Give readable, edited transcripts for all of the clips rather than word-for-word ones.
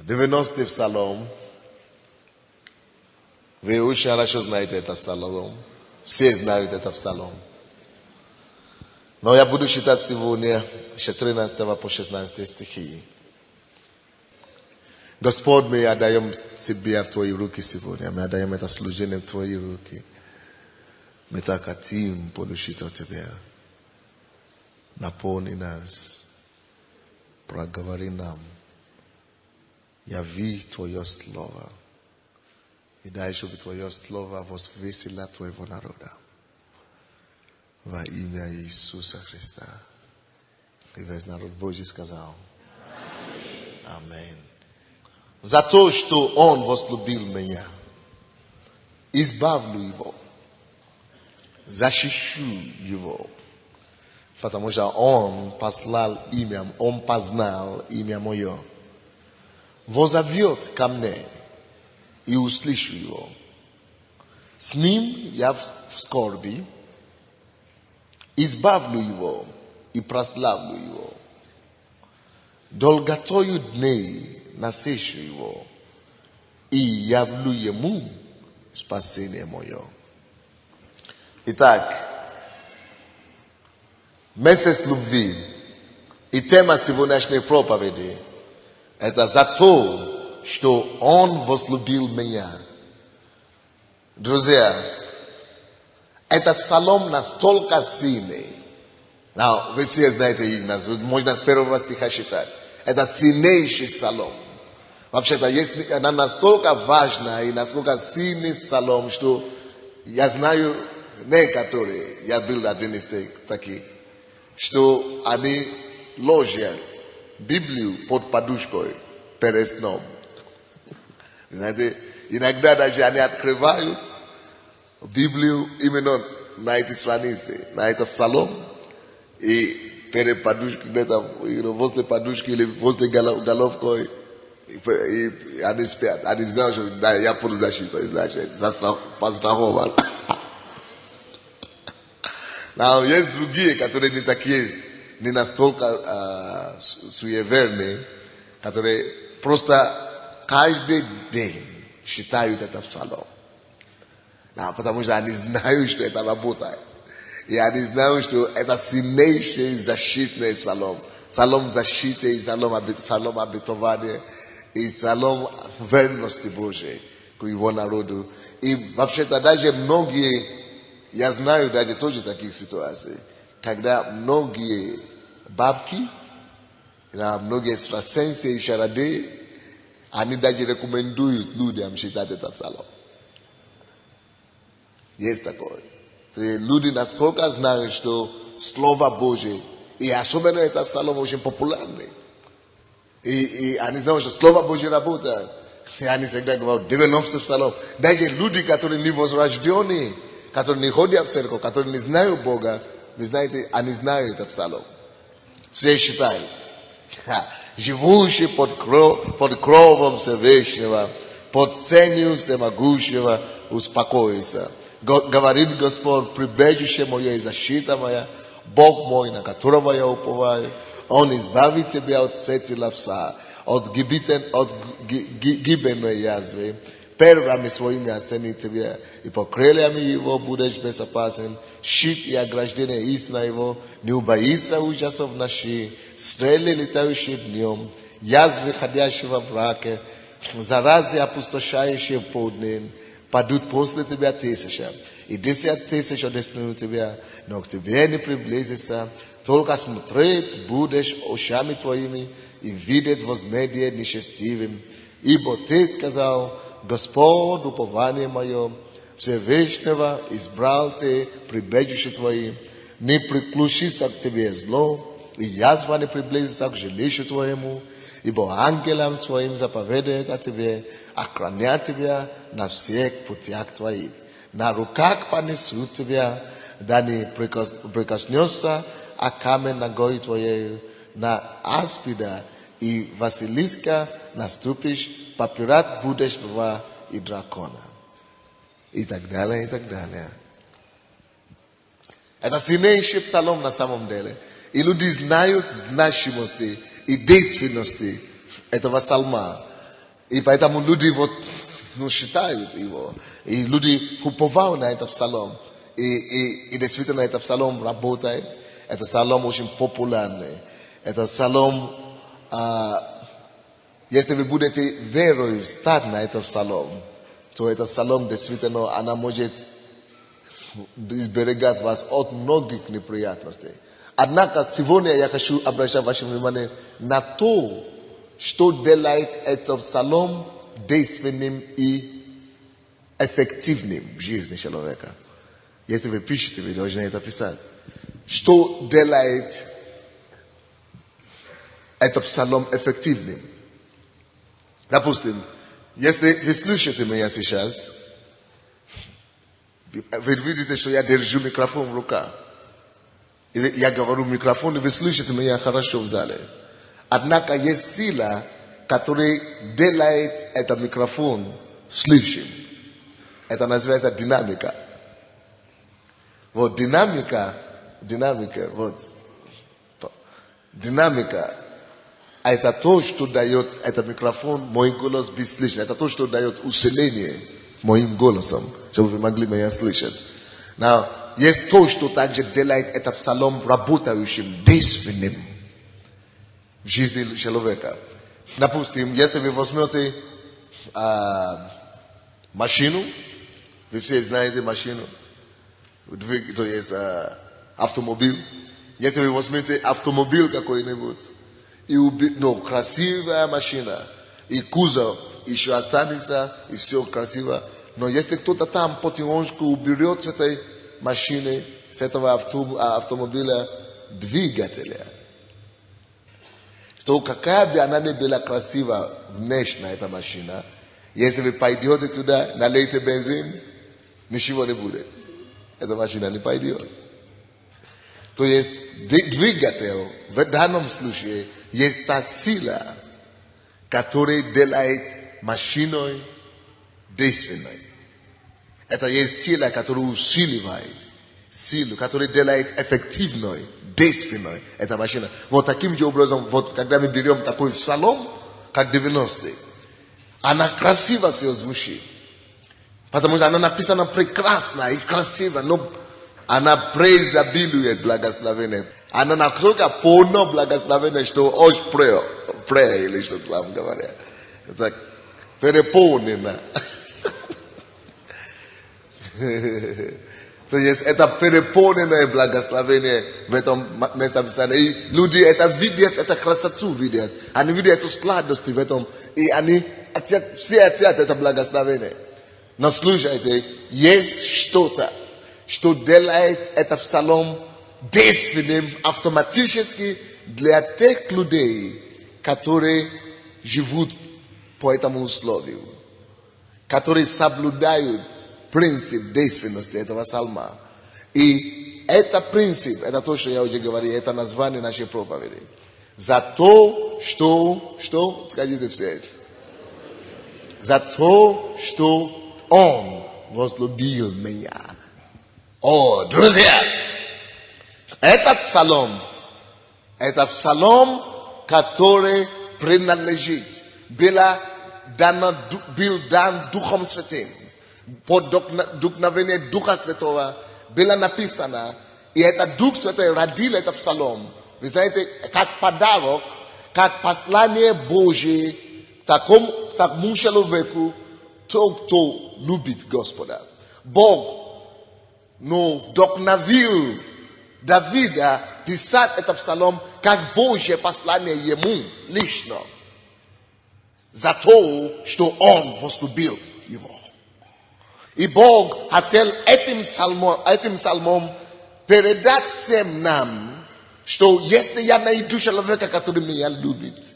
90 псалом. Вы очень хорошо знаете этот псалом. Все знают этот псалом. Но я буду читать сегодня с 14 по 16 стихи. Господь, мы отдаем себя в Твои руки сегодня. Мы отдаем это служение в Твои руки. Мы так хотим получить от Тебя. Наполни нас. Проговори нам. Яви Твое Слово. И дай, чтобы Твое Слово возвесило Твоего народа. Во имя Иисуса Христа. И весь народ Божий сказал. Аминь. За то, что Он возлюбил меня, избавлю Его, защищу Его, потому что Он послал имя, Он познал имя Мое. Воззовет ко мне, и услышу Его. С Ним я в скорби, избавлю Его и прославлю Его. Долготою дней насыщу Его и явлю Ему спасение Мое. Итак, месяц любви и тема сегодняшней проповеди – это за то, что Он возлюбил меня. Друзья, этот псалом настолько сильный. Вы все знаете их, можно с первого стиха читать. Это сильнейший псалом. Вообще-то, она настолько важна и насколько сильный псалом, что я знаю некоторые, я был один из таких, что они ложат Библию под подушкой перед сном. Знаете, иногда даже они открывают Библию именно на эти страницы, на этот псалом, и перед подушкой, где-то возле подушки или возле головкой, и они спят. Они знают, что да, я под защитой, значит, пострахован. Но есть другие, которые не такие, не настолько суеверные, которые просто каждый день читают этот псалом. Потому что они знают, что это работает. И они знают, что это сильнейший защитный псалом. Псалом защиты, псалом обетования, и псалом верности Божией к его народу. И вообще-то даже многие, я знаю даже тоже таких ситуаций, когда многие бабки, многие экстрасенсы и шарады, они даже рекомендуют людям читать этот псалом. Есть такое. Люди насколько знают, что Слово Божие, и особенно этот псалом очень популярный. И они знают, что Слово Божие работает. И они всегда говорят, 90 псалом. Даже люди, которые не возрожденные, которые не ходят в церковь, которые не знают Бога, вы знаете, они знают этот псалом. Все считают. Живущий под кровом Всевышнего, под сенью Всемогущего, успокоится. Говорит Господь, прибежище мое и защита моя, Бог мой, на которого я уповаю. Он избавит тебя от сети ловца, от гибельной язвы. Первыми своими оценит тебя, и по крыльями его будешь безопасен. Щит и ограждение истина его, не убоится ужасов ночи, стрелы, летающие днем, язвы, ходящего в мраке, заразы, опустошающие полдень. Падут после тебя 1000, и 10 000 одесную тебя, но к тебе не приблизится. Только смотреть будешь ушами твоими и видеть возмездие нечестивым. Ибо ты сказал, Господь, упование мое, Всевышнего избрал ты прибежище твоим. Не приключится к тебе зло, и язва не приблизится к жилищу твоему. Ибо ангелам своим заповедает о тебе, охранять тебя на всех путях твоих. На руках понесут тебя, да не прикоснешься о камень ногой твоей, на аспида и Василиска наступишь, попирать будешь льва и дракона. И так далее, и так далее. Это сильнейший псалом на самом деле. И люди знают значимости и действенности этого псалма. И поэтому люди вот, считают его. И люди уповают на этот псалом. И действительно этот псалом работает. Этот псалом очень популярный. Этот псалом, если вы будете верой стать на этот псалом, то этот псалом действительно, она может изберегать вас от многих неприятностей. Однако сегодня я хочу обращать ваше внимание на то, что делает этот псалом действенным и эффективным в жизни человека. Если вы пишете, вы должны это писать. Что делает этот псалом эффективным? Допустим, если вы слушаете меня сейчас, вы видите, что я держу микрофон в руках. И я говорю в микрофон, и вы слышите меня хорошо в зале. Однако есть сила, которая делает этот микрофон слышим. Это называется динамика. Вот динамика, вот. Динамика. Это то, что дает этот микрофон, мой голос быть слышен. Это то, что дает усиление моим голосом, чтобы вы могли меня слышать. Но есть то, что также делает этот псалом работающим, действенным в жизни человека. Допустим, если вы возьмете машину, вы все знаете машину, то есть автомобиль. Если вы возьмете автомобиль какой-нибудь, и красивая машина, и кузов еще останется, и все красиво. Но если кто-то там потихонечку уберет с этой машины, с этого автомобиля двигателя, то какая бы она ни была красива внешне, эта машина, если вы пойдете туда, налейте бензин, ничего не будет. Эта машина не пойдет. То есть двигатель в данном случае есть та сила, которая делает машиной действенной. Это есть сила, которая усиливает силу, которая делает эффективной, действенной эта машина. Вот таким же образом, вот когда мы берем такой псалом, как 90-й, она красиво все звучит. Потому что она написана прекрасно и красиво, но она преизобилует благословение. Она настолько полно благословение, что очень пре или что-то там говорят. Это переполнена. То есть это переполненное благословение в этом месте Писания. И люди это видят, это красоту видят. Они видят эту сладость в этом. И они все хотят это благословение. Но слушайте, есть что-то, что делает этот псалом действенным автоматически для тех людей, которые живут по этому условию, которые соблюдают принцип действенности этого псалма. И это принцип, это то, что я уже говорил, это название нашей проповеди. За то, что, скажите все, за то, что Он возлюбил меня. О, друзья, этот псалом, который принадлежит, был дан Духом Святым, под вдохновение Духа Святого, было написано, и этот Дух Святой родил этот псалом. Вы знаете, как подарок, как послание Божие такому человеку, кто любит Господа. Бог вдохновил Давида писать этот псалом как Божье послание ему лично. За то, что он возлюбил его. И Бог хотел этим псалмом передать всем нам, что если я найду человека, который меня любит,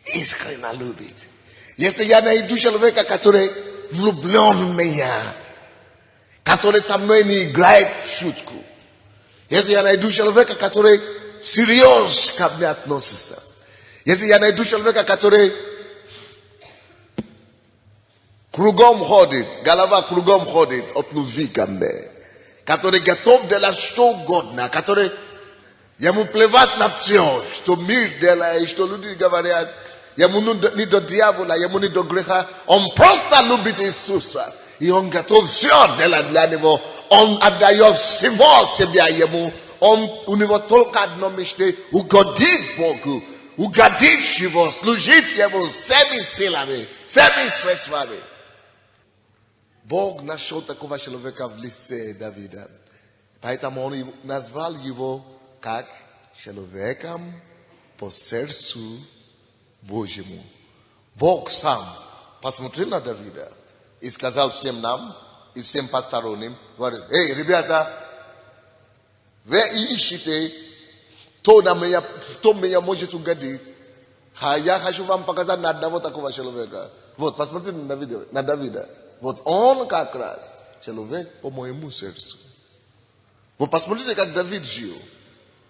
искренне любит, если я найду человека, который влюблен в меня, который со мной не играет в шутку, если я найду человека, который всерьез ко мне относится, если я найду человека, который кругом ходит, голова кругом ходит от любви ко мне, который готов делать что угодно, который ему плевать на все, что мир делает, что люди говорят, Yemu ni do diavola, yemu ni do greha, on prosta lubit Isusa. I on gatov zio della glanivo, on adayov sivo sebia yemu, on univo tolkad no mishte, u godit bogu, u gadit shivo, slujit yemu, semi silami, semi sresvami. Bog нашел такого человека в лице Давида. Поэтому он назвал его как человеком по сердцу Божьему. Бог сам посмотрел на Давида и сказал всем нам и всем посторонним, говорит, эй, ребята, вы ищете, кто меня может угодить, а я хочу вам показать на одного такого человека. Вот, посмотрите на Давида. Вот он как раз человек по моему сердцу. Вы посмотрите, как Давид жил.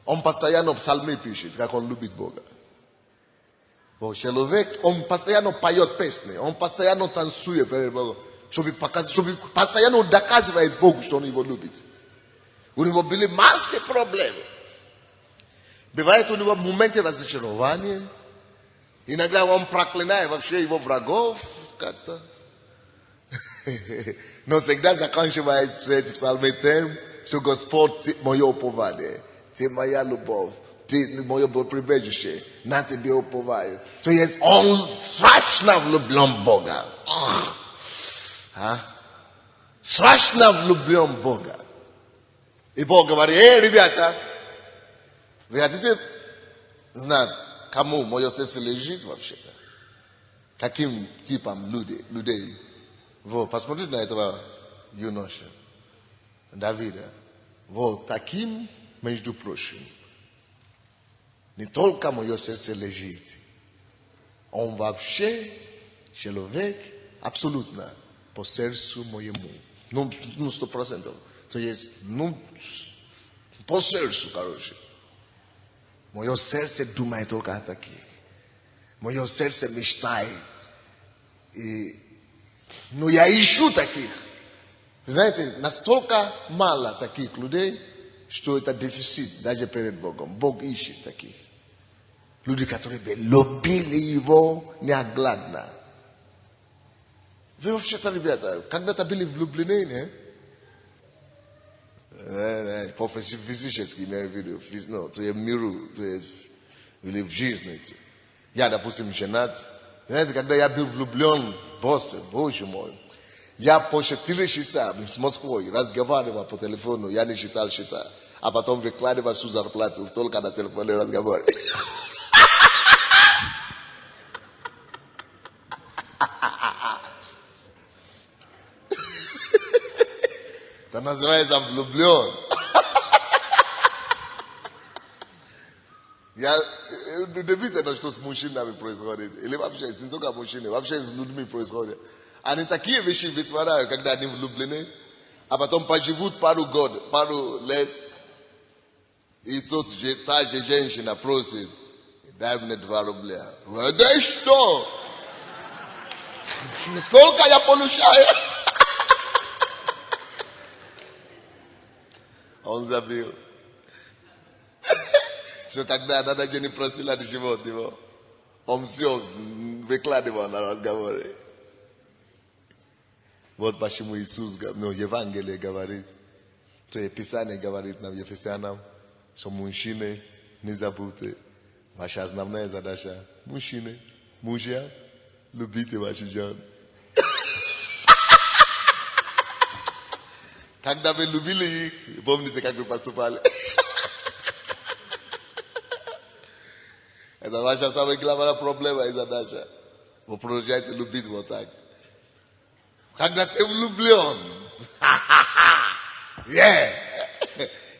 Он постоянно псалмы пишет, как он любит Бога. Вот человек, он постоянно поет песни, он постоянно танцует перед Богом, чтобы постоянно доказывает Богу, что он его любит. У него были массы проблем. Бывает у него моменты разочарования. Иногда он проклинает вообще его врагов как-то. Но всегда заканчивается эти псалмы тем, что Господь, ты мое упование, ты моя любовь, ты мое прибежище, на тебе уповаю. То есть он страшно влюблен в Бога. Страшно влюблен в Бога. И Бог говорит, эй, ребята, вы хотите знать, кому мое сердце лежит вообще-то? Каким типом людей? Вот, посмотрите на этого юноша, Давида. Вот, таким, между прочим, не только мое сердце лежит, он вообще человек абсолютно по сердцу моему. Ну, 100%. То есть, по сердцу, короче. Мое сердце думает только о таких. Мое сердце мечтает. Но я ищу таких. Вы знаете, настолько мало таких людей, что это дефицит даже перед Богом. Бог ищет таких. Люди, которые бы любили Его неоглядно. Вы вообще-то, ребята, когда-то были влюблены, не? Физически, имею в виду, то есть миру, то есть или в жизни. Я, допустим, женат. Знаете, когда я был влюблен в босса, Боже мой, я по 4 часа с Москвой разговаривал по телефону, я не считал счета, а потом выкладывал всю зарплату только на телефоне разговаривал. Это называется влюблен. Я удивительно, что с мужчинами происходит. Или вообще, не только мужчины, вообще с людьми происходит. Они такие вещи вытворяют, когда они влюблены, а потом поживут пару лет, и та же женщина просит, дай мне 2 рубля. Да что? Сколько я получаю? Он забил. Что когда она даже не просила ничего от него, он все выкладывал на разговоре. Вот почему Иисус, Евангелие говорит, то есть Писание говорит нам, Ефесянам, что мужчины, не забудьте, ваша основная задача, мужчины, мужья, любите ваших жен. Когда вы любили их, помните, как вы поступали? Это ваша самая главная проблема и задача. Вы продолжаете любить вот так. Когда ты влюблен,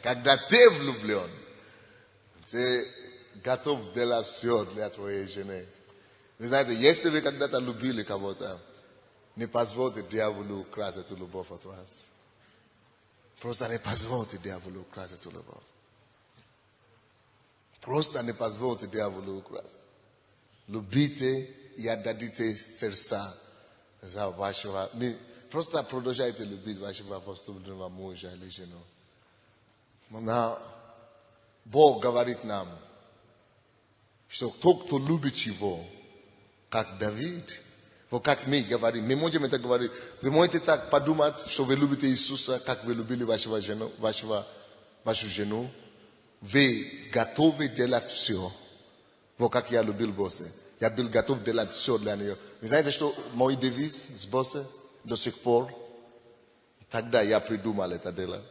когда ты влюблен, ты готов сделать все для твоей жены. Вы знаете, если вы когда-то любили кого-то, не позвольте дьяволу украсть эту любовь от вас. Просто не позвольте дьяволу украсть эту любовь. Просто не позвольте дьяволу украсть. Любите и отдадите сердца за вашего... Просто продолжайте любить вашего возлюбленного мужа или жену. Но Бог говорит нам, что тот, кто любит его, как Давид. Вот как мы говорим, мы можем это говорить. Вы можете так подумать, что вы любите Иисуса, как вы любили вашу жену. Вы готовы делать все. Вот как я любил босса. Я был готов делать все для нее. Вы знаете, что мой девиз с боссом до сих пор? Тогда я придумал это дело.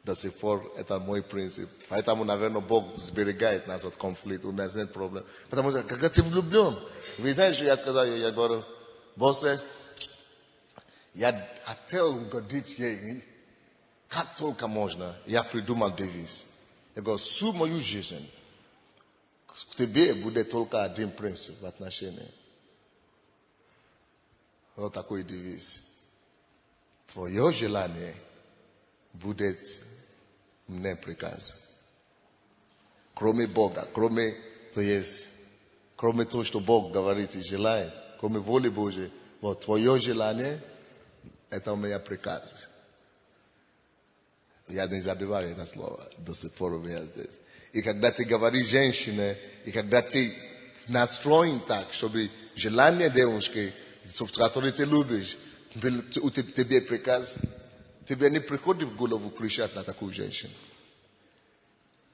До сих пор это мой принцип. Поэтому, наверное, Бог сберегает нас от конфликта. У нас нет проблем. Потому что, когда ты влюблен, вы знаете, что я сказал, я говорю, боссе, я хотел угодить ей, как только можно. Я придумал девиз. Я говорю, всю мою жизнь к тебе будет только один принцип в отношении. Вот такой девиз. Твое желание будет мне приказ. Кроме Бога, кроме того, что Бог говорит и желает, кроме воли Божьей, вот твое желание, это у меня приказ. Я не забываю это слово до сих пор у меня здесь. И когда ты говоришь женщине, и когда ты настроен так, чтобы желание девушки, в которой ты любишь, тебе приказ, тебе не приходит в голову кричать на такую женщину.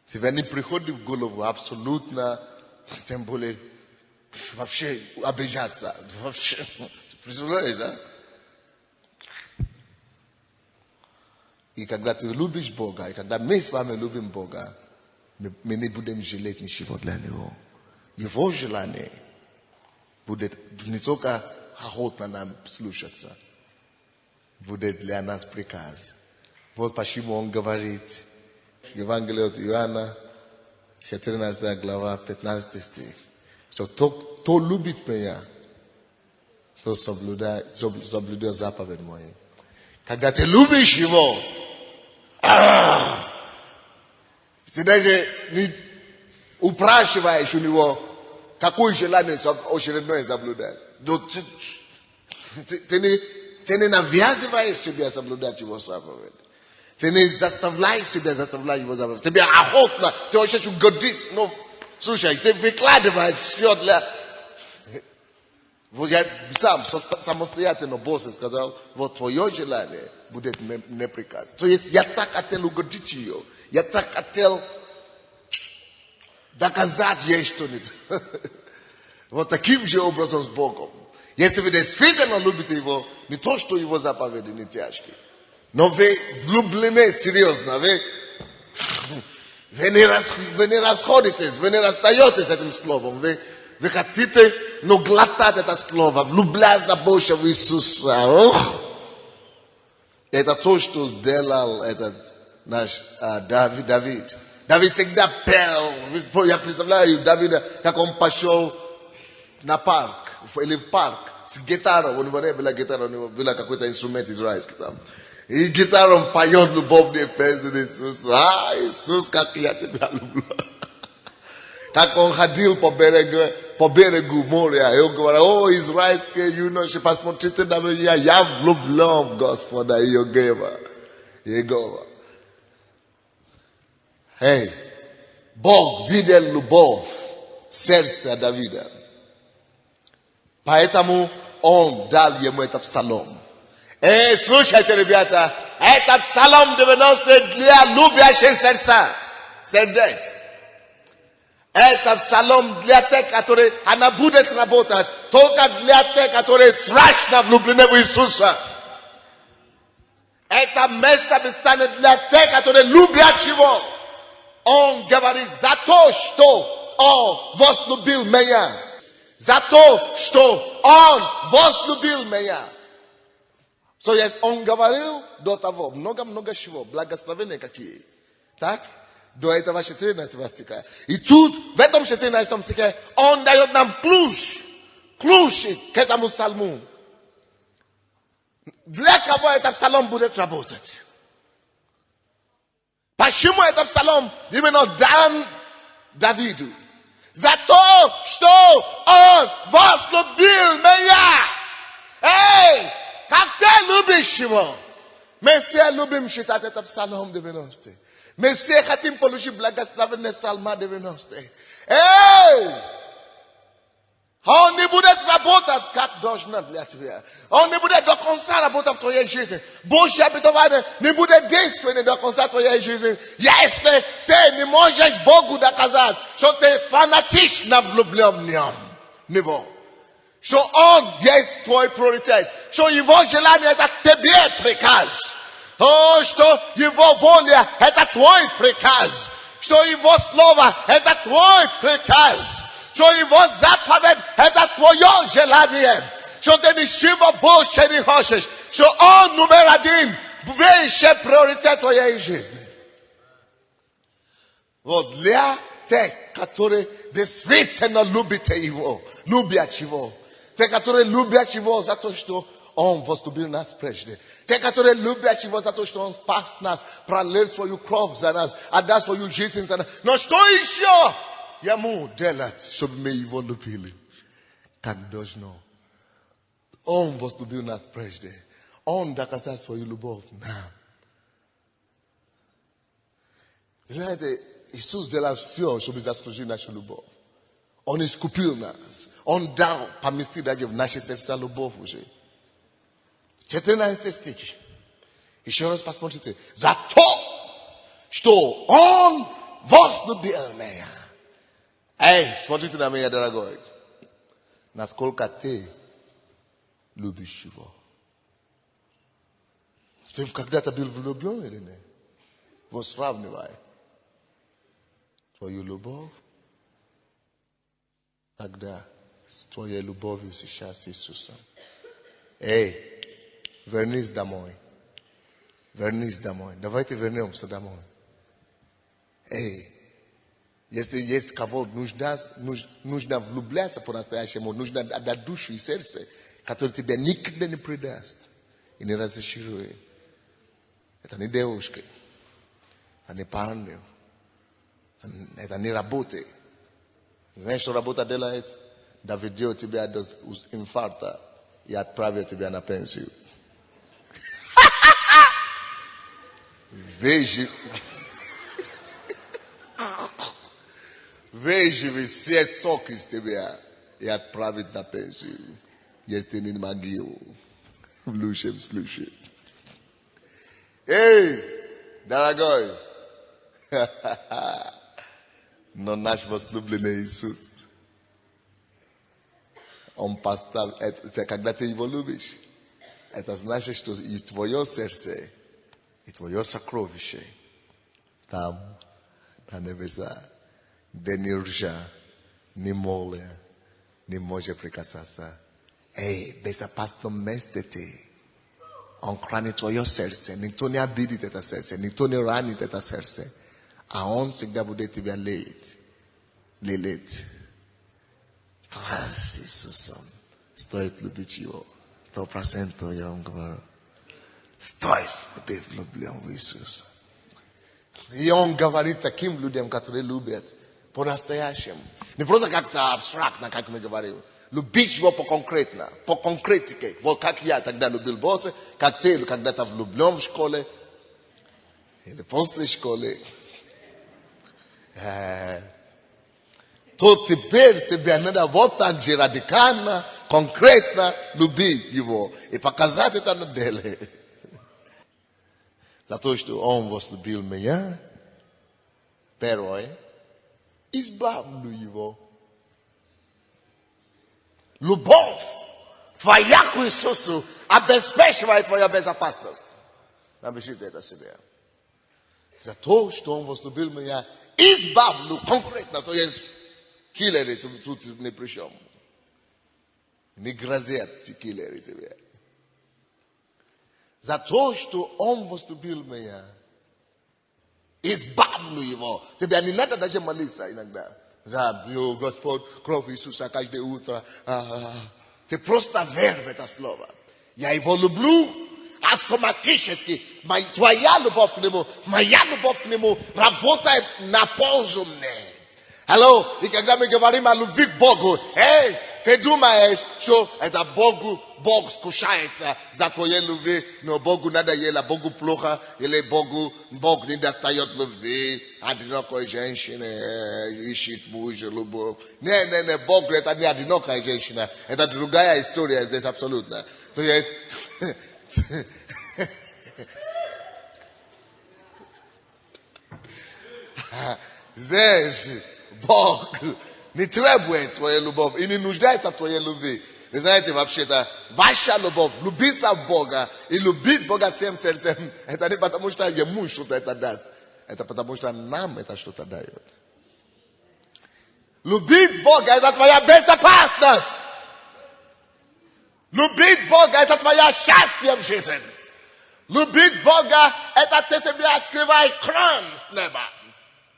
Тебе не приходит в голову абсолютно, тем более, вообще обижаться. Вообще, представляешь, да? И когда ты любишь Бога, и когда мы с вами любим Бога, мы не будем жалеть ничего для Него. Его желание будет не только охотно нам слушаться, будет для нас приказ. Вот почему Он говорит в Евангелии от Иоанна, 14 глава, 15 стих, что кто любит меня, то соблюдает заповедь мои. Когда ты любишь Его, ты даже не упрашиваешь у Него, какое желание очередное соблюдать. Ты не навязываешь себе соблюдать Его заповедь. Ты не заставляешь себя заставлять Его заповедь. Тебе охотно, ты хочешь угодить. Ну, слушай, ты выкладываешь все для... Вот я сам самостоятельно боссу сказал, вот твое желание будет мне приказ. То есть я так хотел угодить ее. Я так хотел доказать ей что-нибудь. Вот таким же образом с Богом. Если вы действительно любите Его, не то, что Его заповеди не тяжкие, но вы влюблены серьезно, вы не расходитесь, вы не расстаетесь с этим словом, вы хотите, но глотать это слово, влюбляться больше в Иисуса. Это то, что сделал этот наш Давид. Давид всегда пел. Я представляю Давида, как он пошел на парк, или в парк, с гитарой. У него не была гитара, у него был какой-то инструмент израильский там. И гитаром поет любовные песни Иисусу. Иисус, как я тебя люблю. Как он ходил по берегу моря, и он говорил, израильские юноши, посмотрите на меня, я влюблен в Господа Иегова. Бог видел любовь в сердце Давида. Поэтому он дал ему этот псалом. Слушайте, ребята, это псалом 90 для любящих сердец. Это псалом для тех, которые, она будет работать только для тех, которые страшно влюблены в Иисуса. Это место писания для тех, которые любят Его. Он говорит, за то, что Он возлюбил меня. За то, что Он возлюбил меня. То есть Он говорил до того, много-много чего, благословения какие. Так? До этого 14 стиха. И тут, в этом 14 стихе, Он дает нам ключ к этому псалму. Для кого этот псалом будет работать? Почему этот псалом именно дан Давиду? За то, что Он возлюбил меня. Как ты любишь Его? Мы все любим читать этот псалом 90. Мы все хотим получить благословение в псалма 90. Он не будет так как должна для тебя. Он не будет до конца работать в твоей жизни. Божье обетование не будет действовать до конца твоей жизни. Если ты не можешь Богу доказать, что ты фанатично влюблен в Него. Что Он есть твой приоритет. Что Его желание это тебе приказ. Что Его воля это твой приказ. Что Его слово это твой приказ. Что Его заповедь это твое желание. Что ты ничего больше не хочешь. Что Он номер один. Выше приоритет твоей жизни. Вот для тех, которые действительно любят Его. Те, которые любят Его за то, что Он возлюбил нас прежде. Те, которые любят Его за то, что Он спас нас, пролил свою кровь за нас, отдал свою жизнь за нас. Но что еще Ему делать, чтобы мы Его любили? Как должно. Он возлюбил нас прежде. Он доказал свою любовь нам. Знаете, Иисус делал все, чтобы заслужить нашу любовь. Он искупил нас. Он дал поместить даже в наши сердца любовь уже. 14 стих. Еще раз посмотрите. За то, что Он возлюбил меня. Эй, смотрите на меня, дорогой. Насколько ты любишь Его. Ты когда-то был влюблен или нет? Вот сравнивай. Твою любовь. Тогда с твоей любовью сейчас Иисусом. Эй, вернись домой. Вернись домой. Давайте вернемся домой. Эй, если есть кого нужно влюбляться по-настоящему, нужно отдать душу и сердце, который тебя никогда не предаст и не разочарует. Это не девушка, это не парень, это не работа. Знаешь, что работа делает? Доведет тебя до инфаркта и отправит тебя на пенсию. Выживи все соки из тебя и отправит на пенсию. Если не могил, в лучшем случае. Эй, дорогой! Но наш возлюбленный Иисус, Он поставил, когда ты Его любишь, это значит, что и твое сердце, и твое сокровище там, на небеса, где ни ржа, ни молния не может прикасаться. Эй, в безопасном месте ты. Он хранит твое сердце. Никто не обидит это сердце. Никто не ранит это сердце. А Он всегда будет тебя лелеять. С Иисусом. Стоит любить Его. 100% я вам говорю. Стоит быть влюблен в Иисуса. И Он говорит таким людям, которые любят по-настоящему. Не просто как-то абстрактно, как мы говорим. Любить Его по-конкретно, по конкретике. Вот как я тогда любил Бога, как ты когда-то влюблен в школе, или после школы. То теперь тебе надо вот так же радикально, конкретно любить Его и показать это на деле. За то, что Он возлюбил меня, первое, избавлю Его. Любовь твоя к Иисусу обеспечивает твою безопасность. Напишите это себе. За то, что Он возлюбил меня, избавлю конкретно. То есть киллеры тут не при чем. Не грозят киллеры тебе. За то, что Он возлюбил меня, избавлю Его. Тебе не надо даже молиться иногда. За Господь, кровь Иисуса каждое утро. Ты просто верь в это слово. Я Его люблю автоматически. Твоя любовь к Нему, моя любовь к Нему работает на пользу мне. Алло, и когда мы говорим о любви к Богу, Te думаешь, что это Бог скушается за твое любви, но Богу надо ела, Богу плохо, или Бог не достает любви, одинокой женщины ищет мужа, любовь. Не, Бог это не одинокая женщина, это другая история здесь абсолютно. То есть, здесь Бог не требует твою любовь и не нуждается в твоей любви. Вы знаете, вообще-то, ваша любовь, любиться в Бога и любить Бога всем сердцем, это не потому, что ему что-то это даст. Это потому, что нам это что-то дает. Любить Бога, это твоя безопасность. Любить Бога, это твое счастье в жизни. Любить Бога, это ты себе открываешь кран с неба.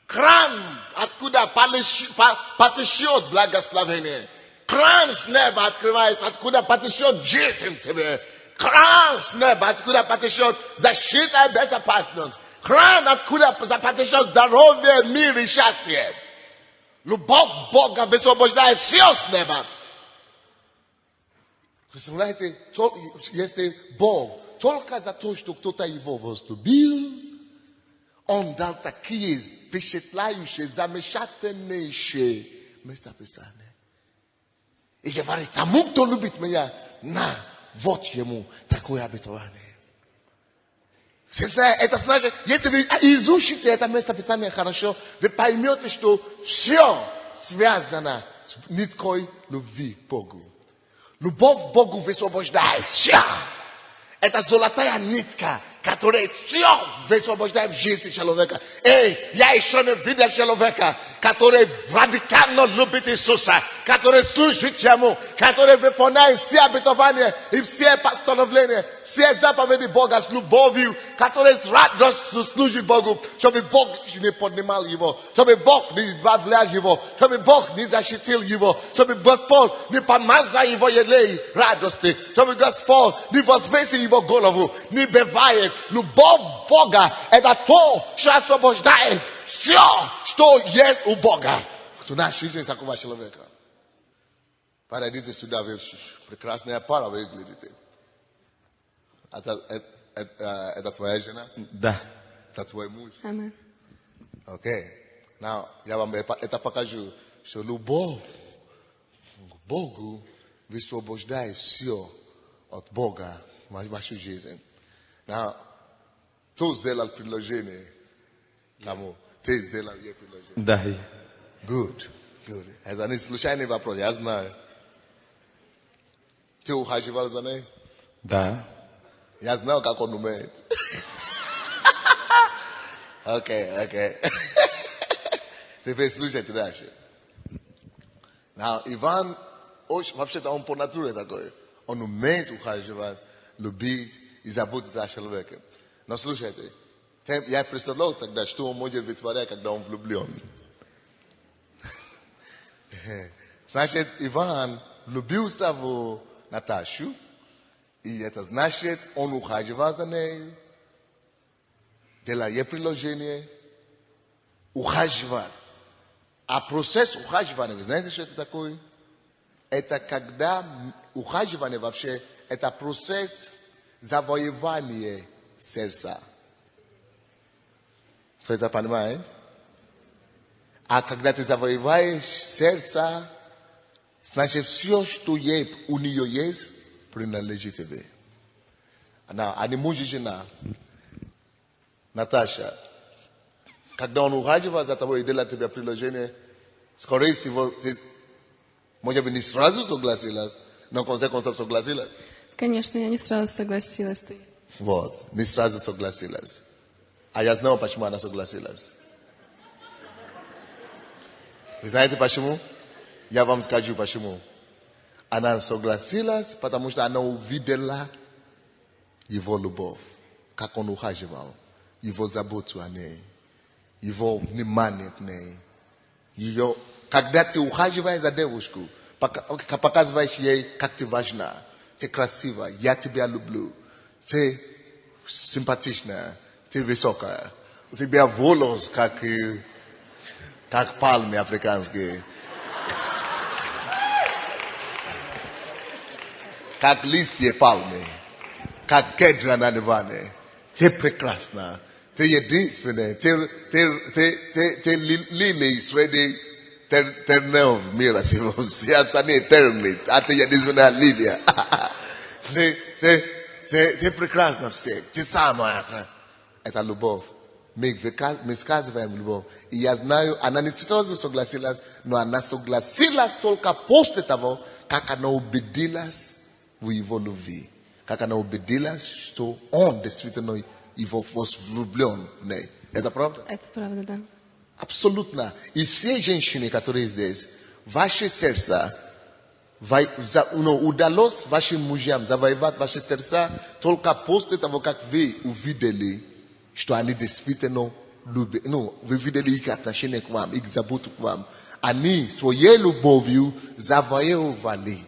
Кран, откуда потечет благословение. Кран с неба открывается, откуда потечет жизнь тебе. Кран с неба, откуда потечет защита и безопасность. Кран, откуда потечет здоровье, мир и счастье. Любовь Бога высвобождает все с неба. Представляете, если Бог только за то, что кто-то его возлюбил, Он дал такие впечатляющие, замечательнейшие местописания. И говорит, тому, кто любит меня, вот ему такое обетование. Все знают, это значит, если вы изучите это местописание хорошо, вы поймете, что все связано с ниткой любви к Богу. Любовь к Богу высвобождает все. Это золотая нитка, которая все высвобождает в жизни человека. Я еще не видел человека, который радикально любит Иисуса, который служит Ему, который выполняет все обетования и все постановления, все заповеди Бога с любовью, который с радостью служит Богу, чтобы Бог не поднимал его, чтобы Бог не избавлял его, чтобы Бог не защитил его, чтобы Господь не помазал его елей радости, чтобы Господь не возвысил его голову, не бывает. Любовь Бога – это то, что освобождает все, что есть у Бога. В нашей жизни такого человека. Подойдите сюда, вы прекрасная пара выглядите. Это твоя жена? Да. Это твой муж? Amen. Окей. Now, я вам это покажу, что любовь к Богу высвобождает все от Бога в вашу жизнь. Now, кто сделал предложение? Кому? Ты сделал ей предложение? Да. Good. Это не случайный вопрос, я знаю. Ты ухаживал за ней? Да. Я знаю, как он умеет. Окей. Теперь слушайте дальше. Now, Иван, вообще-то он по натуре такой. Он умеет ухаживать, любить и заботиться о человеке. Но слушайте, я представлял тогда, что он может вытворять, когда он влюблен. Значит, Иван влюбился в Наташу, и это значит, он ухаживал за ней, делал ей предложение, ухаживать. А процесс ухаживания, вы знаете, что это такое? Это когда ухаживание вообще, это процесс завоевания сердца. Кто это понимает? А когда ты завоеваешь сердце, значит, все, что у нее есть, принадлежит тебе. А не муж и жена. Наташа, когда он ухаживает за тобой и делает тебе предложение, скорее всего, ты, может быть, не сразу согласилась, но в конце концов согласилась. Конечно, я не сразу согласилась. Вот, не сразу согласилась. А я знаю, почему она согласилась. Вы знаете почему? Я вам скажу почему. Она согласилась, потому что она увидела его любовь, как он ухаживал, его заботу о ней, его внимание к ней. Когда ты ухаживаешь за девушку, показываешь ей, как ты важна, ты красивая, я тебя люблю, ты симпатичная, ты высокая, у тебя волос, как пальмы африканские. как листья пальмы, как кедра на диване. Ты прекрасна, ты единственная, ты лилия среди тернеев мира сего. Все остальные терны, а ты единственная лилия. Ты прекрасна все, ты самая. Это любовь. Мы сказываем любовь. И я знаю, она не сразу согласилась, но она согласилась только после того, как она убедилась в его любви. Как она убедилась, что он действительно его влюблен в ней. Это правда? Это правда, да. Абсолютно. И все женщины, которые здесь, ваши сердца, удалось вашим мужьям завоевать ваши сердца только после того, как вы увидели, что они действительно любят, вы видели их отношение к вам, их заботу к вам. Они своей любовью завоевали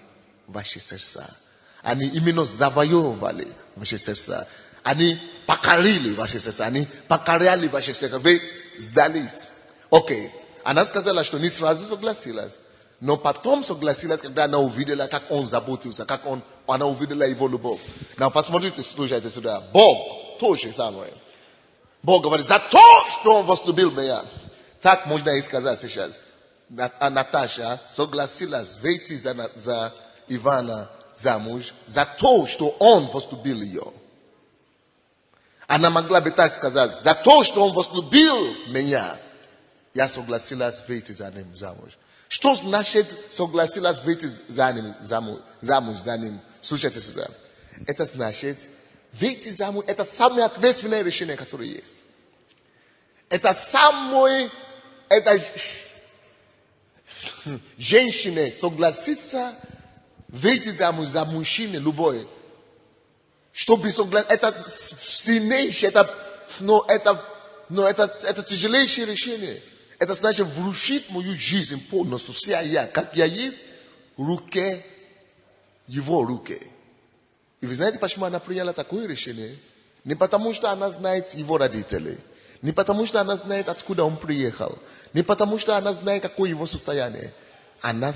ваши сердца. Они именно завоевали ваши сердца. Они покорили ваши сердца. Они покоряли ваши сердца. Вы сдались. Окей. Она сказала, что не сразу согласилась. Но потом согласилась, когда она увидела, как он заботился, как она увидела его любовь. Но посмотрите, слушайте сюда. Бог тоже самое. Бог говорит, за то, что он возлюбил меня. Так можно и сказать сейчас. Наташа согласилась выйти за Ивана замуж за то, что он возлюбил ее. Она могла бы так сказать, за то, что он возлюбил меня, я согласилась выйти за ним замуж. Что значит согласилась выйти за ним замуж за ним? Слушайте сюда. Это значит, выйти замуж, это самое ответственное решение, которое есть. Это женщина согласится выйти замуж за мужчину любой. Чтобы согласиться, это сильнейшее, это тяжелейшее решение. Это значит вручить мою жизнь полностью, вся я, как я есть, в руке, его руке. И вы знаете, почему она приняла такое решение? Не потому, что она знает его родителей. Не потому, что она знает, откуда он приехал. Не потому, что она знает, какое его состояние. Она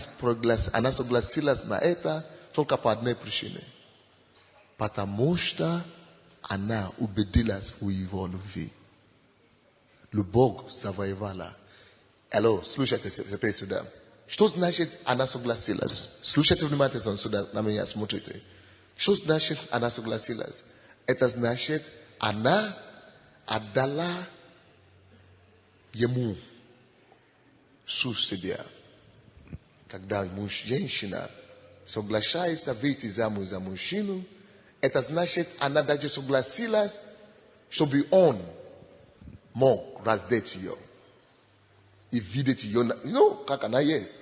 согласилась на это только по одной причине. Потому что она убедилась в его любви. Любовь завоевала. Алло, слушайте теперь сюда. Что значит она согласилась? Слушайте внимательно сюда, на меня смотрите. Что значит она согласилась? Это значит, она отдала ему всю себя. Когда женщина соглашается выйти замуж за мужчину, это значит, она даже согласилась, чтобы он мог раздеть ее. И видеть ее, как она есть.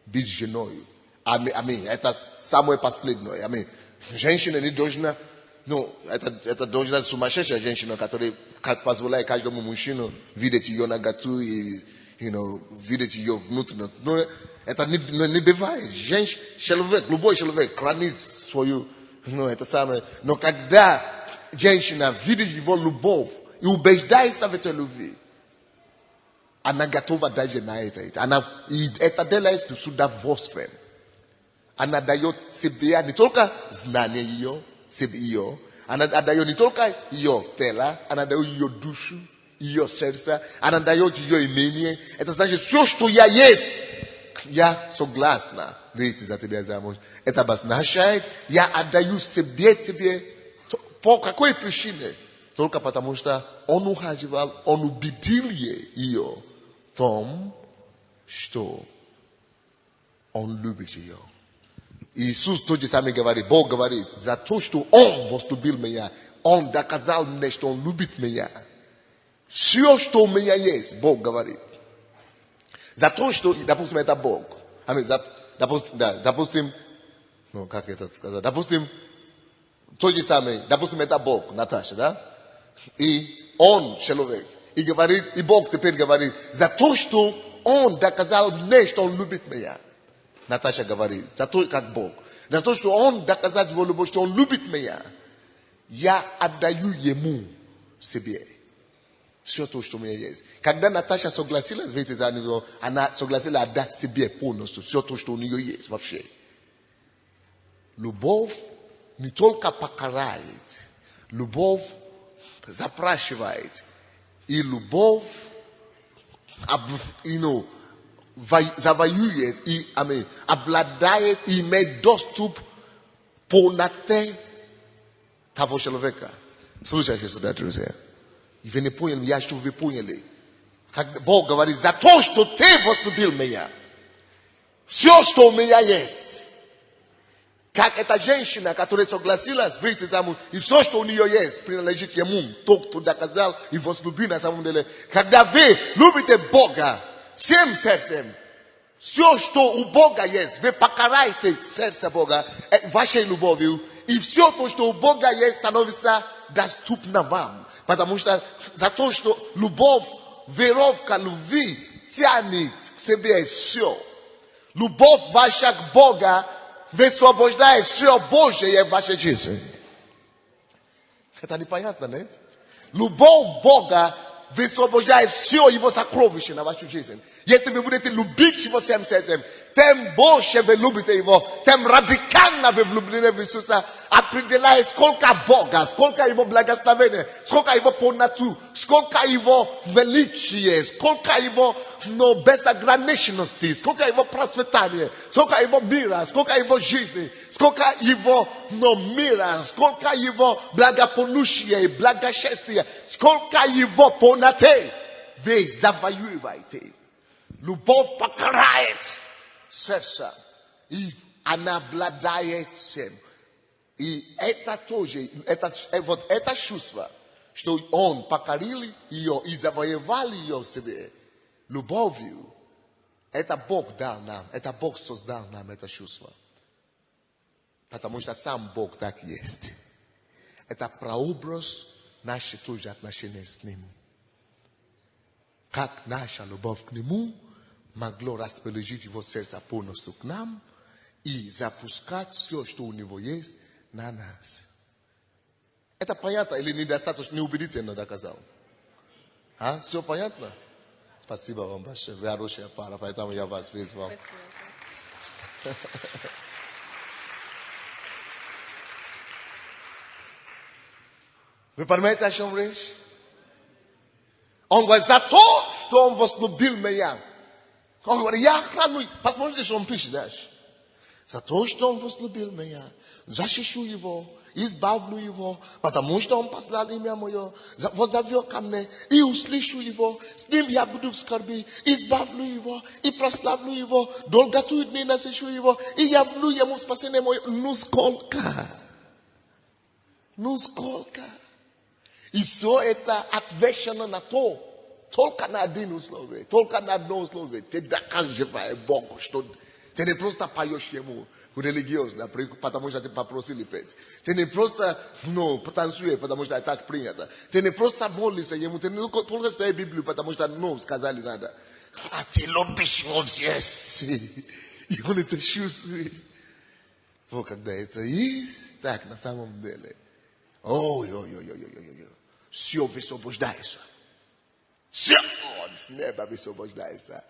Быть женой. Это самое последнее. Женщина не должна, это должна сумасшедшая женщина, которая позволяет каждому мужчину видеть ее наготу и, видеть ее внутренность. Но это не бывает. Человек, любой человек хранит свою, это самое. Но когда женщина видит его любовь и убеждается в этой любви, она готова даже на это. И это делает с удовольствием. Она дает себе не только знание ее, она дает не только ее тело, она дает ее душу, ее сердце, она дает ее имение. Это значит, все, что я есть, я согласна выйти за тебя замуж. Это обозначает, я отдаю себе тебе. По какой причине? Только потому, что он ухаживал, он убедил ее в том, что он любит ее. Иисус тот же самый говорит, Бог говорит, за то, что он возлюбил меня, он доказал мне, что он любит меня. Все, что у меня есть, Бог говорит. За то, что, допустим, это Бог. Допустим, как это сказать? Допустим, тот же самый, допустим, это Бог, Наташа, да? И он человек. И говорит, и Бог теперь говорит, за то, что он доказал мне, что он любит меня. Наташа говорит, за то, как Бог. За то, что он доказал его любовь, что он любит меня. Я отдаю ему себе. Все то, что у меня есть. Когда Наташа согласилась выйти за него, она согласилась отдать себе полностью все то, что у нее есть вообще. Любовь не только покарает, любовь запрашивает. И любовь завоюет и обладает и имеет доступ к полноте того человека. Слушайте сюда, друзья. И вы не поняли, я что вы поняли. Как Бог говорит, за то, что ты возлюбил меня, все, что у меня есть, как эта женщина, которая согласилась выйти замуж, и все, что у нее есть, принадлежит ему, тот, кто доказал и возлюбил на самом деле. Когда вы любите Бога всем сердцем, все, что у Бога есть, вы покараете сердце Бога вашей любовью, и все то, что у Бога есть, становится доступно вам. Потому что за то, что любовь, веровка любви тянет к себе все. Любовь ваша к Богу высвобождает все Божие в вашей жизни. Это непонятно, нет? Любовь Бога высвобождает все его сокровища на вашу жизнь. Если вы будете любить его всем сердцем, тем больше вы любите его, тем радикально вы влюблены в Иисуса, определяя сколько Бога, сколько его благословения, сколько его полноту, сколько его величия, сколько его безограниченности, сколько его процветания, сколько его мира, сколько его жизни, сколько его мира, сколько его благополучия, благочестия, сколько его полноты вы завоюиваете. Любовь покарает сердце, и она обладает всем. И это тоже, вот это чувство, что он покорил ее и завоевал ее себе любовью, это Бог дал нам, это Бог создал нам это чувство. Потому что сам Бог так есть. Это прообраз наших тоже отношений с Ним. Как наша любовь к Нему могло расположить его сердце полностью к нам и запускать все, что у него есть, на нас. Это понятно или недостаточно, неубедительно доказал? А? Все понятно? Спасибо вам большое. Вы хорошая пара, поэтому я вас вызвал. Вы понимаете, о чем речь? Он говорит, за то, что он возлюбил меня. Он говорит, я охрану. Посмотрите, что он пишет дальше. За то, что он возлюбил меня, защищу его, избавлю его, потому что он послал имя мое, воззовет ко мне, и услышу его, с ним я буду в скорби, избавлю его, и прославлю его, долготу дней насыщу его, и явлю ему спасение мое. Ну сколько? И все это отвечено на то, только на один условие, только на одно условие. Ты докажешь Богу, что ты не просто поешь ему религиозно, потому что ты попросили петь. Ты не просто потанцуешь, потому что так принято. Ты не просто молишься ему, ты не только читаешь Библию, потому что сказали надо. А ты любишь его сердце. И он это чувствует. Вот когда это есть, так на самом деле. Все высвобождается. Все с неба высвобождается.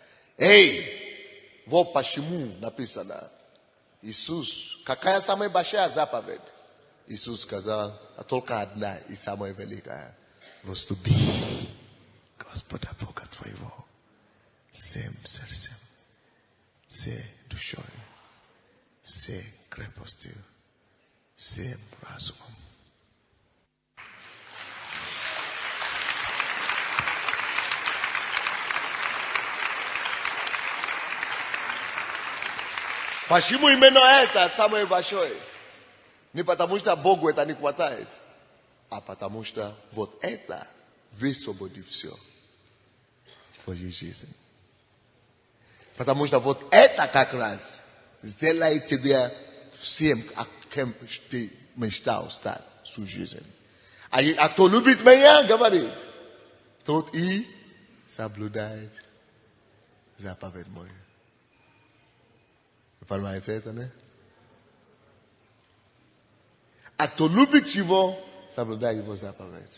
Вот почему написано. Иисус, какая самая большая заповедь? Иисус сказал, а только одна и самая великая. Возлюби Господа Бога твоего всем сердцем, всей душой, всей крепостью, всем разумом. Почему именно это самое большое? Не потому что Богу это не хватает, а потому что вот это высвободит все в твою жизнь. Потому что вот это как раз сделает тебя всем, кем ты мечтал стать всю жизнь. А кто любит меня, говорит, тот и соблюдает заповедь мою. Вы понимаете это, не? А кто любит его, соблюдает его заповедь.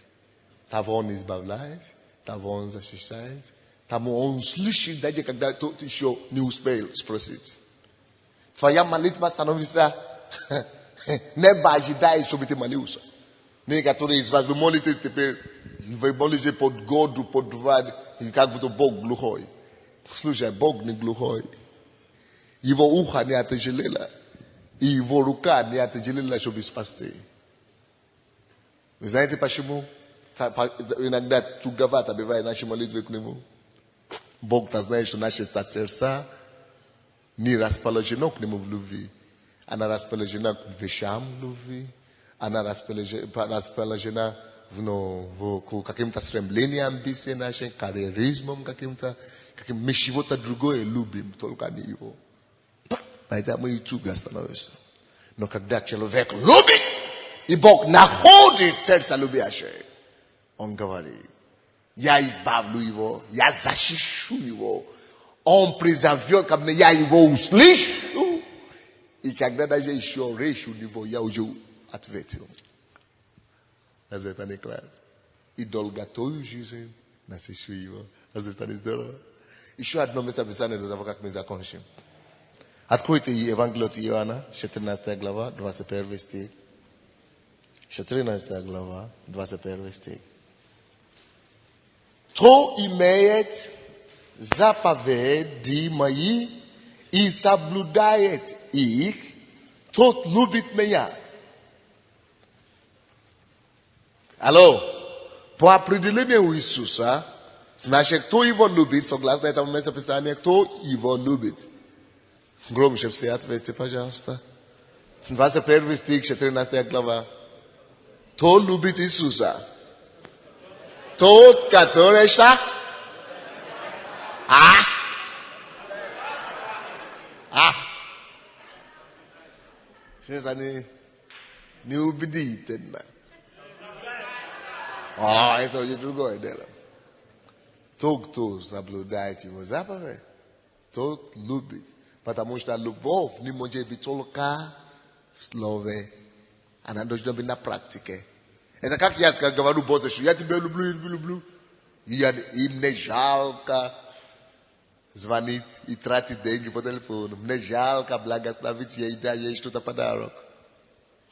Того он избавляет, того он защищает, тому он слышит, даже когда тот еще не успел спросить. Твоя молитва становится Не бажидай, чтобы ты молился. Не который из вас вы молитесь теперь, вы молитесь под году, под два, и как будто Бог глухой. Слушай, Бог не глухой. Его ухо не отяжелело, и его рука не отяжелела, чтобы спасти. Вы знаете почему? Иногда туговато бывает наши молитвы к Нему. Бог-то знает, что наше сердца не расположено к Нему в любви. Она расположена к вещам любви. Она расположена в каким-то стремлениям, амбициям нашим, карьеризмом каким-то. Мы чего-то другое любим, только не Его. Поэтому и туго становится. Но когда человек любит, и Бог находит сердце любящее, Он говорит, я избавлю его, я защищу его, он призовет ко мне, я его услышу. И когда даже еще речь у него, я уже ответил. Разве это не класс? И долготою жизнь насыщу его. Разве это не здорово? Еще одно место Писания до того, как мы закончим. Откройте Евангелие от Иоанна, 14 глава, 21 стих. 14 глава, 21 стих. Кто имеет заповеди мои и соблюдает их, тот любит меня. Алло, по определению Иисуса, значит, кто его любит, согласно этому местописанию, кто его любит? Громче все ответьте, пожалуйста. 21 стих, 14 глава. Кто любит Иисуса? Тот, который что? Сейчас они неубедительно. Это уже другое дело. Тот, кто соблюдает его заповедь, тот любит. Потому что любовь не может быть только в слове. Она должна быть на практике. Это как я говорю Боже, что я тебя люблю. И мне жалко звонить и тратить деньги по телефону. Мне жалко благословить ей, да ей что-то подарок.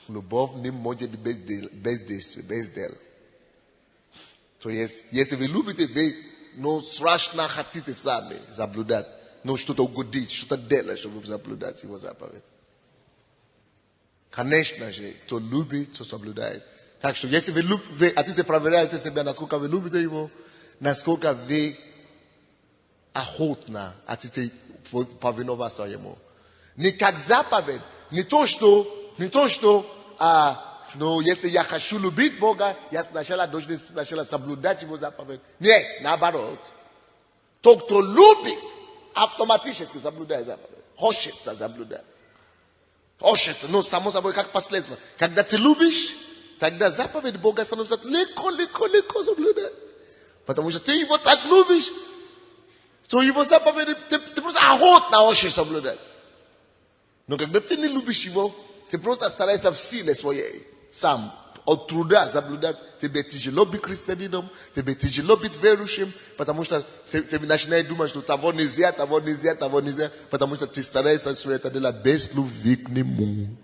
Любовь не может быть без действия, без дела. То есть, если вы любите, вы страшно хотите сами соблюдать. Но что-то угодить, что-то делать, чтобы соблюдать его заповедь. Конечно же, кто любит, то соблюдает. Так что, если вы хотите проверять себя, насколько вы любите его, насколько вы охотно хотите повиноваться ему. Не как заповедь, не то, что, если я хочу любить Бога, я сначала должен соблюдать его заповедь. Нет, наоборот. Тот, кто любит, автоматически соблюдает заповедь. Хочется соблюдать. Хочется, но само собой как последствие. Когда ты любишь, тогда заповедь Бога становится легко соблюдать. Потому что ты его так любишь, то его заповеди ты просто охотно хочешь соблюдать. Но когда ты не любишь его, ты просто стараешься в силе своей, сам, от труда соблюдать. Тебе тяжело быть христианином, тебе тяжело быть верующим, потому что ты начинаешь думать, что того нельзя, потому что ты стараешься все это делать без любви к нему.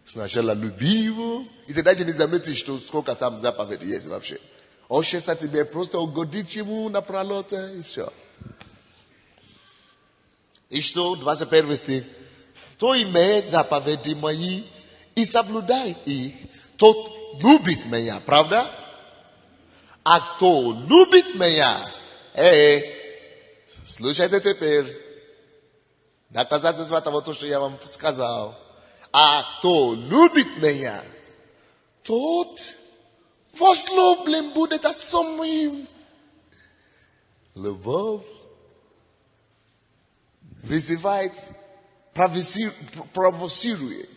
Сначала люби его, и ты даже не заметишь, что сколько там заповедей есть вообще. Хочется тебе просто угодить ему напролет, и все. И что, 21 стих. Кто имеет заповеди мои и соблюдает их, тот любит меня, правда? А кто любит меня, слушайте теперь, доказательство того, что я вам сказал. А кто любит меня, тот возлюблен будет Отцом моим. Любовь вызывает, провоцирует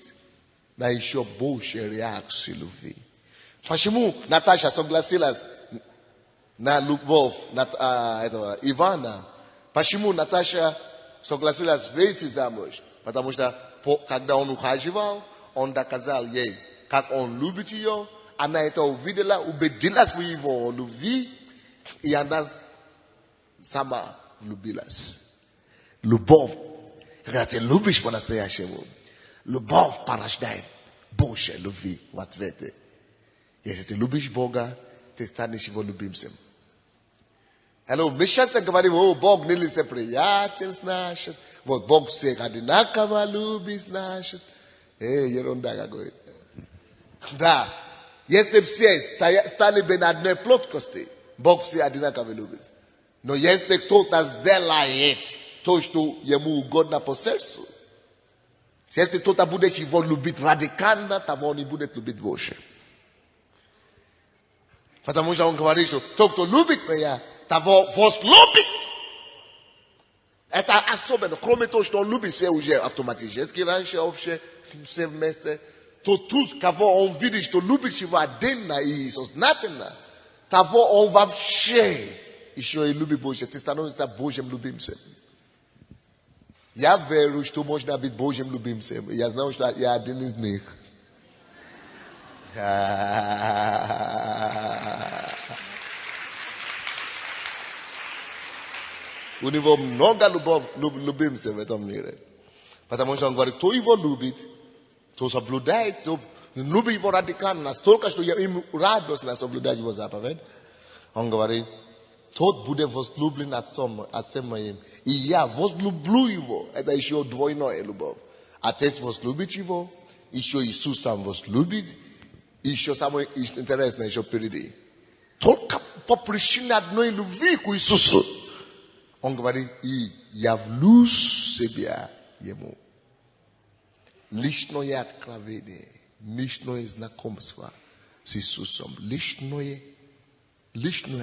на еще большую реакцию любви. Почему Наташа согласилась на любовь этого Ивана? Почему Наташа согласилась выйти замуж? Потому что когда он ухаживал, он доказал ей, как он любит ее. Она это увидела, убедилась в его любви, и она сама влюбилась. Любовь, когда ты любишь по-настоящему, Любов порождает Божья любви в ответе. Если ты любишь Бога, ты станешь его любимцем. Мы часто говорим, Бог нелицеприятен, значит. Вот Бог всех одинаково любит, значит. Ерунда какой-то. Да. Если все стали бы на одной плоскости, Бог все одинаково любит. Но если кто-то сделает то, что ему угодно по сердцу, если кто-то будет его любить радикально, того он не будет любить Божье. Потому что он говорит, что тот, кто любит меня, того возлюбит. Это особенно. Кроме того, что он любит все уже автоматически, раньше вообще все вместе, то тут, кого он видит, что любит его отдельно и сознательно, того он вообще еще и любит Божье. Ты становишься Божьим любимцем. Я верю, что можно быть Божьим любимцем. Я знаю, что я один из них. У него много любимцев в этом мире. Потому что он говорит, кто его любит, то соблюдает, любит его радикально, настолько, что им радостно соблюдать его заповедь. Он говорит, тот будет возлюблен отцом моим. И я возлюблю его. Это еще двойная любовь. Отец возлюбит его, еще Иисус сам возлюбит, и еще самое интересное еще впереди. Только по причине одной любви к Иисусу. Он говорит, и явлю себя ему. Личное откровение, личное знакомство с Иисусом, личное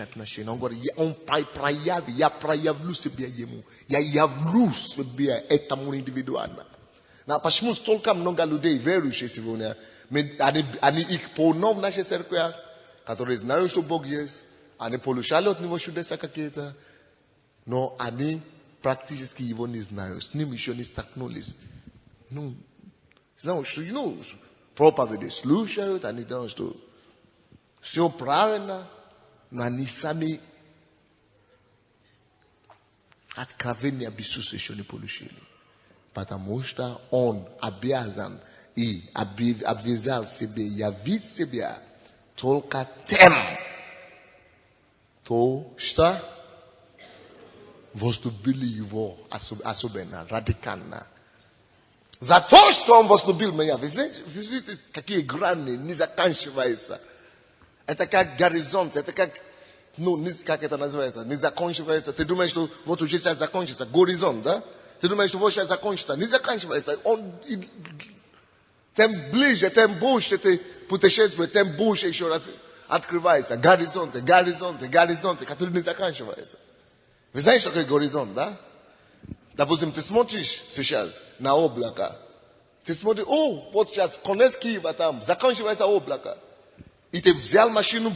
отношение. Он говорит, я проявлю себя ему. Я явлю себя этому индивидуально. Почему столько много людей верующих сегодня, они их полно в нашей церкви, которые знают, что Бог есть, они получали от него чудеса какие-то, но они практически его не знают, с ним еще не столкнулись. Знают, что, проповеди слушают, они знают, что все правильно, но они сами откровения об Иисусе еще не получили. Потому что он обязан и обязал себе явить себя только тем, что возлюбили его особенно, радикально. За то, что он возлюбил меня. Вы видите, какие грани не заканчиваются. Это как горизонт, это как это называется, не заканчивается. Ты думаешь, что вот уже сейчас закончится, горизонт, да? Ты думаешь, что вот сейчас закончится, не заканчивается. Тем ближе, тем больше ты путешествуешь, тем больше еще раз открывается. Горизонты, которые не заканчиваются. Вы знаете, что такое горизонт, да? Допустим, ты смотришь сейчас на облако. Ты смотришь, вот сейчас конец Киева там, заканчивается облако. И ты взял машину,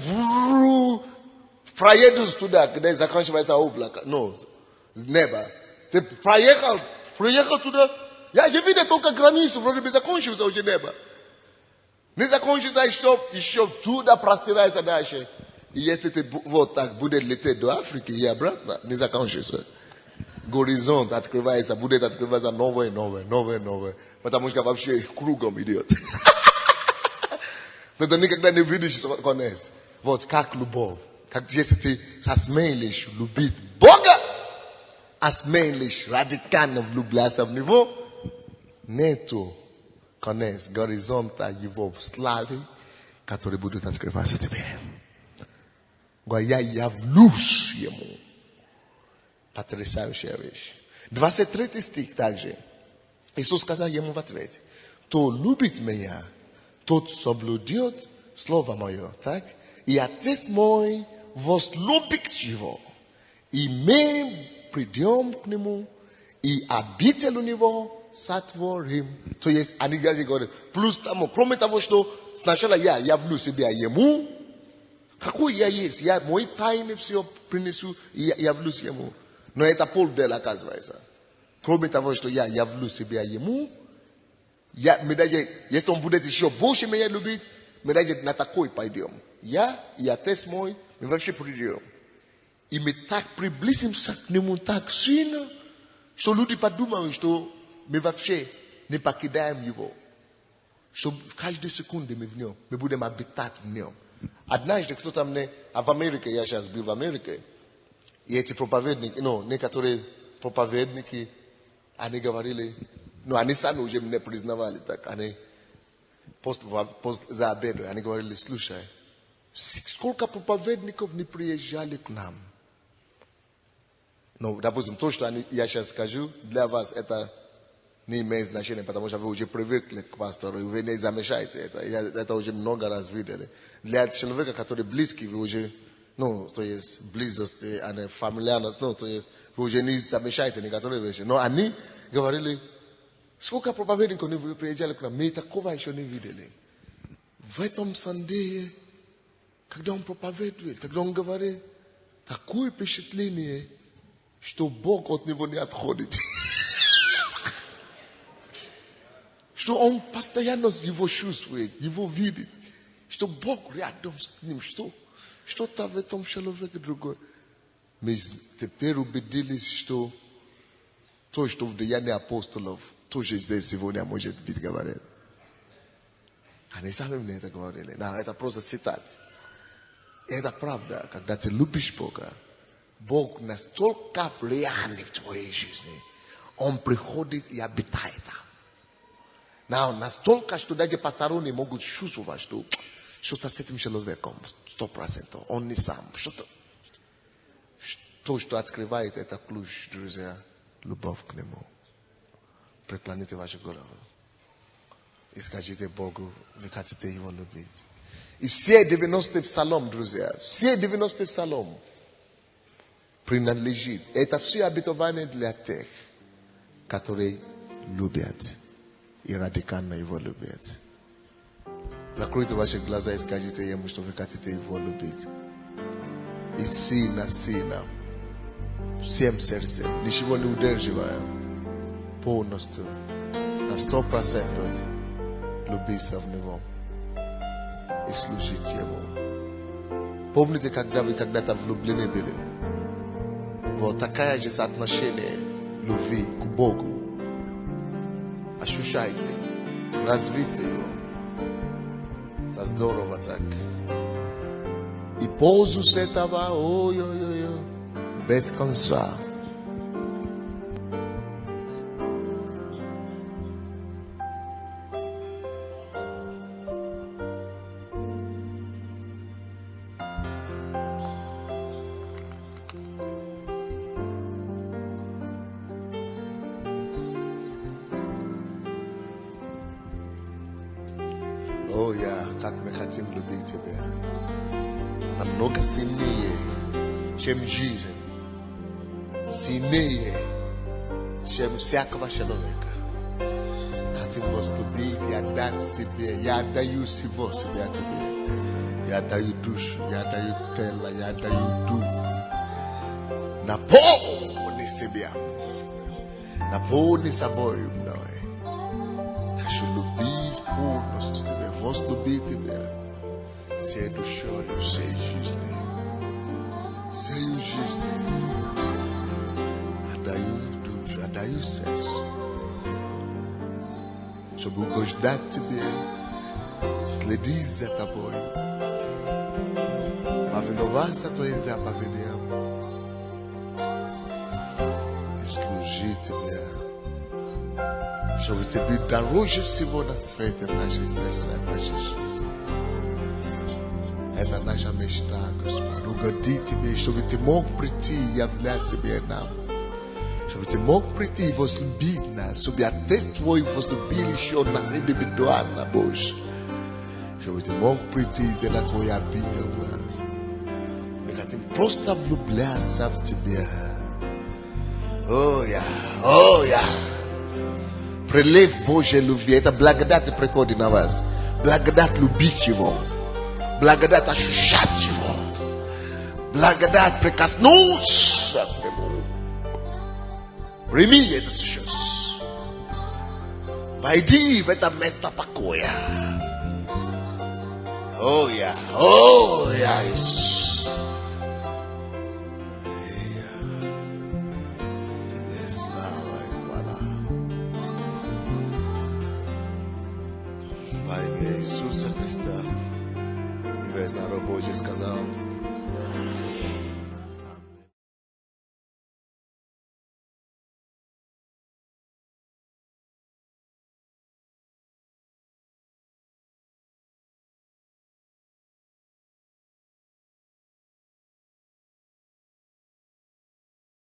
проедешь туда, где заканчивается облако. Небо. Ты проехал туда. Я же видел только границу, вроде бы закончился уже небо. Не закончится еще туда простирается дальше. И если ты вот так будет лететь до Африки и обратно, не закончится. Горизонт открывается, будет открываться новое. Потому что вообще кругом идет. Но ты никогда не видишь конец. Вот как любовь. Как если ты осмелишь любить Бога, осмелишь радикально влюбляться в Него, нету конец горизонта Его славы, который будет открываться тебе. Я явлюсь Ему. Потрясающая вещь. 23 стих также. Иисус сказал ему в ответ, кто любит меня, тот соблюдет слово мое, так? И Отец мой возлюбит его. И мы придем к нему, и обитель у него сотворим. То есть, они говорят, плюс тому, кроме того, что сначала я явлю себя ему, какой я есть, я мои тайны все принесу и явлюсь ему. Но это полдела оказывается. Кроме того, что я явлю себя ему, мы даже, если он будет еще больше меня любить, мы даже на такой пойдем. Я и Отец мой, мы вообще придем. И мы так приблизимся к нему так сильно, что люди подумают, что мы вообще не покидаем его. Чтобы каждую секунду мы в нем, мы будем обитать в нем. Однажды кто-то мне, а в Америке, я сейчас был в Америке, и эти проповедники, некоторые проповедники, они говорили, они сами уже мне признавались, так, они за обедом, они говорили, слушай, сколько проповедников не приезжали к нам. Допустим, то, что я сейчас скажу, для вас это не имеет значения, потому что вы уже привыкли к пастору, и вы не замешаете это. Это уже много раз видели. Для человека, который близкий, вы уже, то есть близость, а не фамильярность, то есть вы уже не замешаете некоторые вещи. Но они говорили, сколько проповедников не приезжали к нам, мы такого еще не видели. В этом Сандее, когда он проповедует, когда он говорит, такое впечатление, что Бог от него не отходит. Что он постоянно его чувствует, его видит. Что Бог рядом с ним. Что-то в этом человеке другое. Мы теперь убедились, что то, что в Деянии апостолов, тоже здесь сегодня может быть говорит. Они сами мне это говорили. Это просто цитат. Это правда. Когда ты любишь Бога, Бог настолько реальный в твоей жизни. Он приходит и обитает там. Настолько, что даже посторонние могут чувствовать, что-то с этим человеком 100%. Он не сам. То, что открывает это ключ, друзья, любовь к нему. Преклоните ваши головы. И скажите Богу, вы хотите его любить. И все 90-й псалом, друзья, все 90-й псалом принадлежит. Это все обетование для тех, которые любят. И радикально его любят. Закройте ваши глаза и скажите ему, что вы хотите его любить. И сильно, всем сердцем, ничего не удерживая, полностью, на 100% любиться в него и служить ему. Помните, когда вы когда-то влюблены были? Вот такое же соотношение любви к Богу. Ощущайте, развейте его. Это здорово так. И пользу с этого, без конца. Как мы хотим любить тебя. Намного сильнее, чем жизнь. Сильнее, чем всякого человека. Хотим вас любить и отдать себе. Я отдаю всего себя тебе. Я отдаю душу, я отдаю тело, я отдаю дух. Наполни себя. Наполни собой мной. Хочу любить полностью тебя, возлюбить тебя всей душой, всей жизнью. Отдаю душу, отдаю сердце, чтобы угождать тебе, следить за тобой, повиноваться твоим заповедям и служить тебе. Чтобы тебе дороже всего на свете в нашей сердце, в нашей жизни. Это наша мечта, Господь. Угодить тебе, чтобы ты мог прийти и являть себе нам. Чтобы ты мог прийти и возлюбить нас. Чтобы Отец Твой возлюбил еще нас индивидуально, Боже. Чтобы ты мог прийти и сделать Твой обитель в нас. Мы хотим просто влюбляться в Тебя. Прилив Божьей любви, это благодать приходит на вас. Благодать любить Его. Благодать ощущать Его. Благодать прикоснуться к Нему. Прими это сейчас. Войди в это место покоя. Иисус. Тебе слава и хвала. Иисуса Христа. И весь народ Божий сказал.